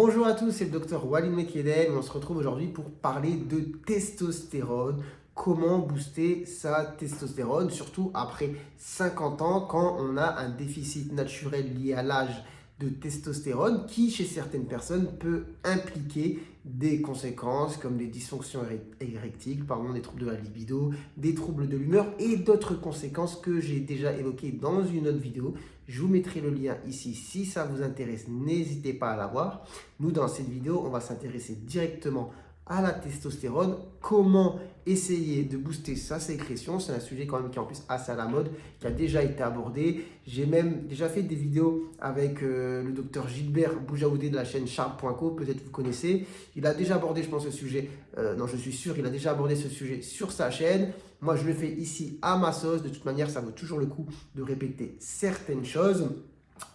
Bonjour à tous, c'est le docteur Walid Mekheden. On se retrouve aujourd'hui pour parler de testostérone. Comment booster sa testostérone, surtout après 50 ans, quand on a un déficit naturel lié à l'âge de testostérone qui, chez certaines personnes, peut impliquer des conséquences comme des dysfonctions érectiles, des troubles de la libido, des troubles de l'humeur et d'autres conséquences que j'ai déjà évoquées dans une autre vidéo. Je vous mettrai le lien ici si ça vous intéresse, n'hésitez pas à la voir. Nous, dans cette vidéo, on va s'intéresser directement à la testostérone, comment essayer de booster sa sécrétion. C'est un sujet quand même qui est en plus assez à la mode, qui a déjà été abordé. J'ai même déjà fait des vidéos avec le docteur Gilbert Boujaoudé de la chaîne Charles.co, peut-être vous connaissez. Il a déjà abordé, je pense, ce sujet, non je suis sûr, il a déjà abordé ce sujet sur sa chaîne. Moi, je le fais ici à ma sauce. De toute manière, ça vaut toujours le coup de répéter certaines choses,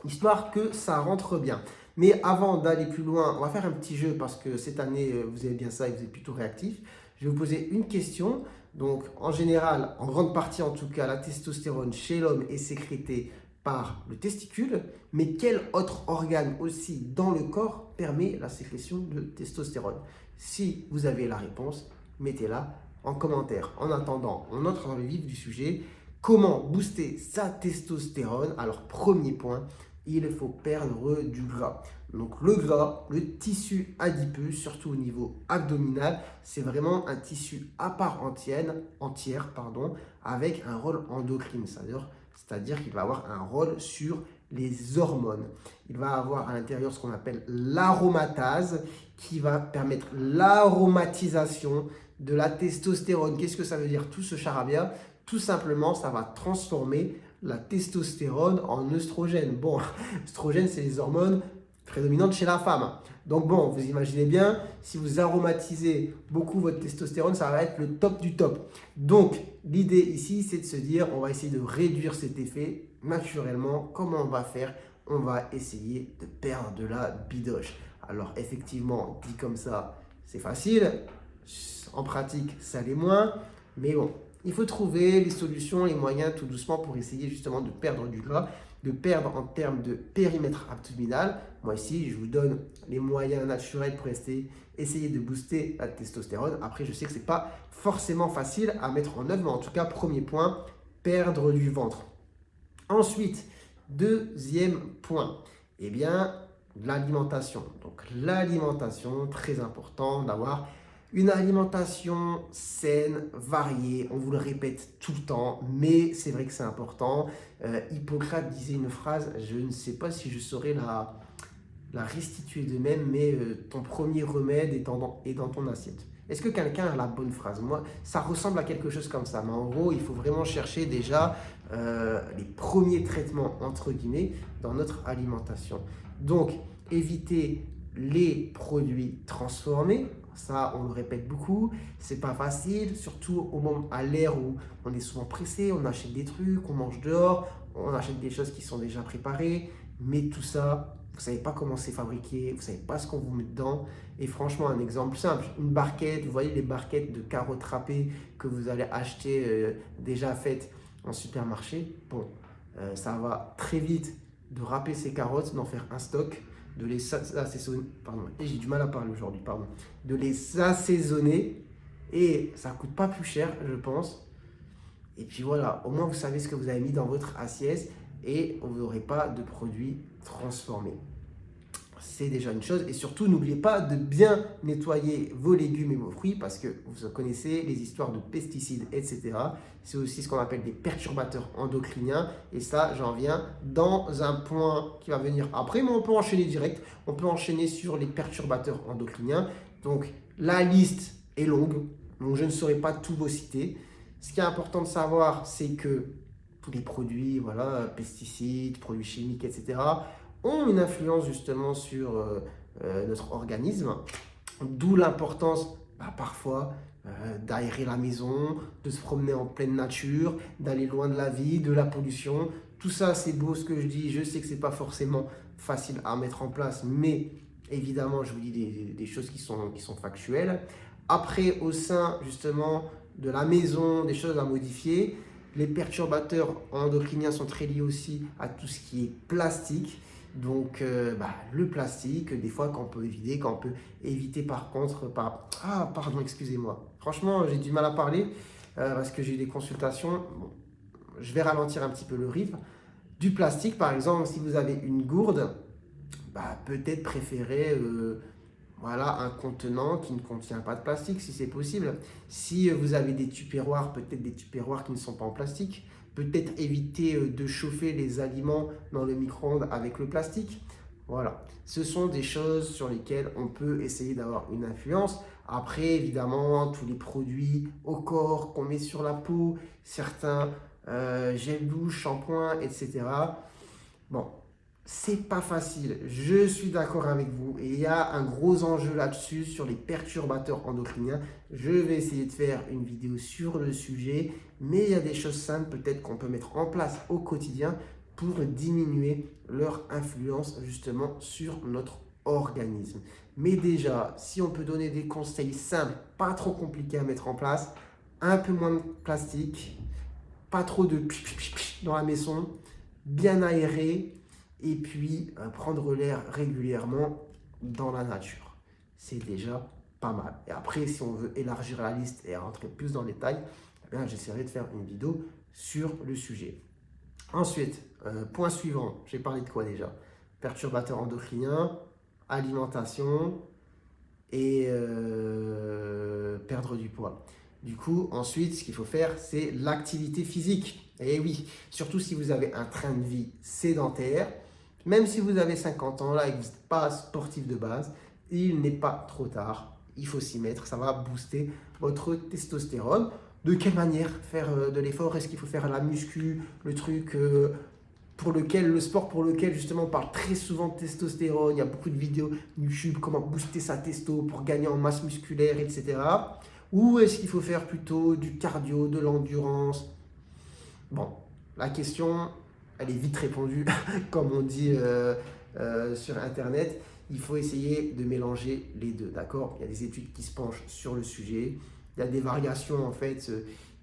histoire que ça rentre bien. Mais avant d'aller plus loin, on va faire un petit jeu parce que cette année, vous avez bien ça et vous êtes plutôt réactif. Je vais vous poser une question. Donc, en général, en grande partie en tout cas, la testostérone chez l'homme est sécrétée par le testicule. Mais quel autre organe aussi dans le corps permet la sécrétion de testostérone? Si vous avez la réponse, mettez-la en commentaire. En attendant, on entre dans le vif du sujet. Comment booster sa testostérone? Alors, premier point, il faut perdre du gras. Donc le gras, le tissu adipeux, surtout au niveau abdominal, c'est vraiment un tissu à part entière, avec un rôle endocrine. C'est-à-dire qu'il va avoir un rôle sur les hormones. Il va avoir à l'intérieur ce qu'on appelle l'aromatase qui va permettre l'aromatisation de la testostérone. Qu'est-ce que ça veut dire tout ce charabia? Tout simplement, ça va transformer la testostérone en œstrogène. Bon, œstrogène, c'est les hormones prédominantes chez la femme. Donc bon, vous imaginez bien, si vous aromatisez beaucoup votre testostérone, ça va être le top du top. Donc, l'idée ici, c'est de se dire, on va essayer de réduire cet effet naturellement. Comment on va faire? On va essayer de perdre de la bidoche. Alors, effectivement, dit comme ça, c'est facile. En pratique, ça l'est moins. Mais bon, il faut trouver les solutions, les moyens tout doucement pour essayer justement de perdre du gras, de perdre en termes de périmètre abdominal. Moi ici, je vous donne les moyens naturels pour essayer de booster la testostérone. Après, je sais que ce n'est pas forcément facile à mettre en œuvre, mais en tout cas, premier point, perdre du ventre. Ensuite, deuxième point, eh bien, l'alimentation. Donc l'alimentation, très important d'avoir une alimentation saine, variée, on vous le répète tout le temps, mais c'est vrai que c'est important. Hippocrate disait une phrase, je ne sais pas si je saurais la restituer de même, mais ton premier remède est dans ton assiette. Est-ce que quelqu'un a la bonne phrase? Moi, ça ressemble à quelque chose comme ça, mais en gros, il faut vraiment chercher déjà les premiers traitements, entre guillemets, dans notre alimentation. Donc, éviter les produits transformés. Ça, on le répète beaucoup, c'est pas facile, surtout à l'ère où on est souvent pressé, on achète des trucs, on mange dehors, on achète des choses qui sont déjà préparées, mais tout ça, vous savez pas comment c'est fabriqué, vous savez pas ce qu'on vous met dedans. Et franchement, un exemple simple, une barquette, vous voyez les barquettes de carottes râpées que vous allez acheter déjà faites en supermarché. Bon, ça va très vite de râper ces carottes, d'en faire un stock, de les assaisonner, j'ai du mal à parler aujourd'hui, de les assaisonner et ça coûte pas plus cher, je pense. Et puis voilà, au moins vous savez ce que vous avez mis dans votre assiette et vous n'aurez pas de produits transformés. C'est déjà une chose. Et surtout, n'oubliez pas de bien nettoyer vos légumes et vos fruits parce que vous connaissez les histoires de pesticides, etc. C'est aussi ce qu'on appelle des perturbateurs endocriniens. Et ça, j'en viens dans un point qui va venir après, mais on peut enchaîner direct. On peut enchaîner sur les perturbateurs endocriniens. Donc, la liste est longue. Donc, je ne saurais pas tous vos citer. Ce qui est important de savoir, c'est que tous les produits, voilà, pesticides, produits chimiques, etc., ont une influence justement sur notre organisme. D'où l'importance parfois d'aérer la maison, de se promener en pleine nature, d'aller loin de la vie, de la pollution. Tout ça, c'est beau ce que je dis. Je sais que ce n'est pas forcément facile à mettre en place, mais évidemment, je vous dis des choses qui sont factuelles. Après, au sein justement de la maison, des choses à modifier. Les perturbateurs endocriniens sont très liés aussi à tout ce qui est plastique. Donc, le plastique, des fois, qu'on peut éviter, par contre, Ah, pardon, excusez-moi. Franchement, j'ai du mal à parler parce que j'ai eu des consultations. Bon, je vais ralentir un petit peu le rythme. Du plastique, par exemple, si vous avez une gourde, peut-être préférer voilà, un contenant qui ne contient pas de plastique, si c'est possible. Si vous avez des tupperwares, peut-être des tupperwares qui ne sont pas en plastique. Peut-être éviter de chauffer les aliments dans le micro-ondes avec le plastique. Voilà, ce sont des choses sur lesquelles on peut essayer d'avoir une influence. Après, évidemment, tous les produits au corps qu'on met sur la peau, certains gels douche, shampoings, etc. Bon, c'est pas facile, je suis d'accord avec vous. Et il y a un gros enjeu là-dessus sur les perturbateurs endocriniens. Je vais essayer de faire une vidéo sur le sujet, mais il y a des choses simples peut-être qu'on peut mettre en place au quotidien pour diminuer leur influence justement sur notre organisme. Mais déjà, si on peut donner des conseils simples, pas trop compliqués à mettre en place, un peu moins de plastique, pas trop de dans la maison, bien aéré, et puis prendre l'air régulièrement dans la nature. C'est déjà pas mal. Et après, si on veut élargir la liste et rentrer plus dans les détails, j'essaierai de faire une vidéo sur le sujet. Ensuite, point suivant, j'ai parlé de quoi déjà? Perturbateurs endocriniens, alimentation et perdre du poids. Du coup, ensuite, ce qu'il faut faire, c'est l'activité physique. Et oui, surtout si vous avez un train de vie sédentaire, même si vous avez 50 ans là et que vous n'êtes pas sportif de base, il n'est pas trop tard. Il faut s'y mettre, ça va booster votre testostérone. De quelle manière faire de l'effort? Est-ce qu'il faut faire la muscu, le truc le sport pour lequel justement on parle très souvent de testostérone, il y a beaucoup de vidéos YouTube, comment booster sa testo pour gagner en masse musculaire, etc. Ou est-ce qu'il faut faire plutôt du cardio, de l'endurance? Bon, la question, elle est vite répondue, comme on dit sur Internet. Il faut essayer de mélanger les deux, d'accord? Il y a des études qui se penchent sur le sujet. Il y a des variations en fait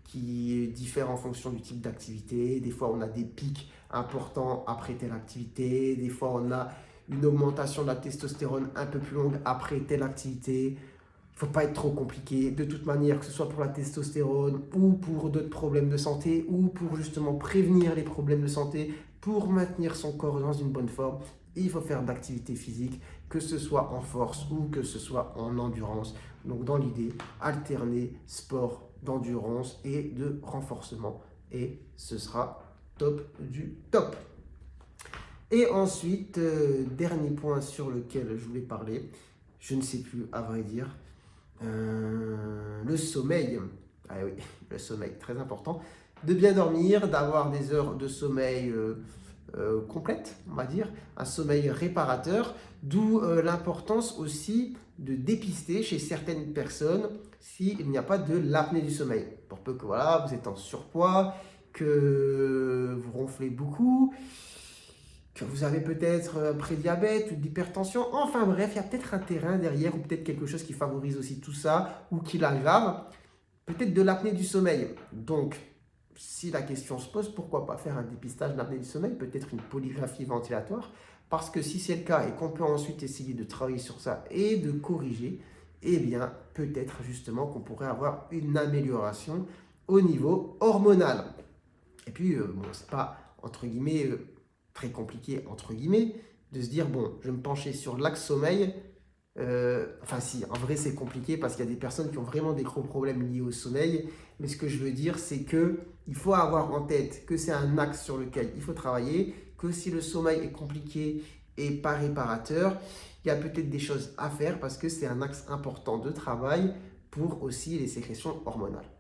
qui diffèrent en fonction du type d'activité. Des fois, on a des pics importants après telle activité. Des fois, on a une augmentation de la testostérone un peu plus longue après telle activité. Il ne faut pas être trop compliqué. De toute manière, que ce soit pour la testostérone ou pour d'autres problèmes de santé ou pour justement prévenir les problèmes de santé, pour maintenir son corps dans une bonne forme, il faut faire d'activité physique, que ce soit en force ou que ce soit en endurance. Donc dans l'idée, alterner sport d'endurance et de renforcement. Et ce sera top du top. Et ensuite, dernier point sur lequel je voulais parler, je ne sais plus à vrai dire, le sommeil. Ah oui, le sommeil, très important. De bien dormir, d'avoir des heures de sommeil complètes, on va dire, un sommeil réparateur, d'où l'importance aussi de dépister chez certaines personnes s'il n'y a pas de l'apnée du sommeil. Pour peu que voilà, vous êtes en surpoids, que vous ronflez beaucoup, que vous avez peut-être un prédiabète ou de l'hypertension. Enfin bref, il y a peut-être un terrain derrière ou peut-être quelque chose qui favorise aussi tout ça ou qui l'aggrave. Peut-être de l'apnée du sommeil. Donc, si la question se pose, pourquoi pas faire un dépistage d'apnée du sommeil, peut-être une polygraphie ventilatoire, parce que si c'est le cas et qu'on peut ensuite essayer de travailler sur ça et de corriger, eh bien, peut-être justement qu'on pourrait avoir une amélioration au niveau hormonal. Et puis, bon, c'est pas, entre guillemets, très compliqué, entre guillemets, de se dire, bon, je vais me pencher sur l'axe sommeil. Enfin si, en vrai c'est compliqué parce qu'il y a des personnes qui ont vraiment des gros problèmes liés au sommeil. Mais ce que je veux dire, c'est que il faut avoir en tête que c'est un axe sur lequel il faut travailler, que si le sommeil est compliqué et pas réparateur, il y a peut-être des choses à faire parce que c'est un axe important de travail pour aussi les sécrétions hormonales.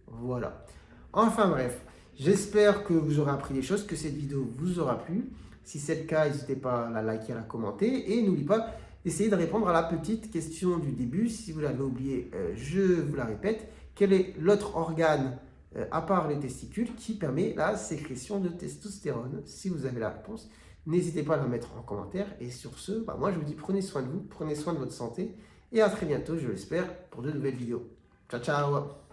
Voilà. Enfin bref, j'espère que vous aurez appris des choses, que cette vidéo vous aura plu. Si c'est le cas, n'hésitez pas à la liker, à la commenter et n'oubliez pas d'essayer de répondre à la petite question du début. Si vous l'avez oublié, je vous la répète. Quel est l'autre organe, à part les testicules, qui permet la sécrétion de testostérone? Si vous avez la réponse, n'hésitez pas à la mettre en commentaire. Et sur ce, moi je vous dis prenez soin de vous, prenez soin de votre santé et à très bientôt, je l'espère, pour de nouvelles vidéos. Ciao, ciao!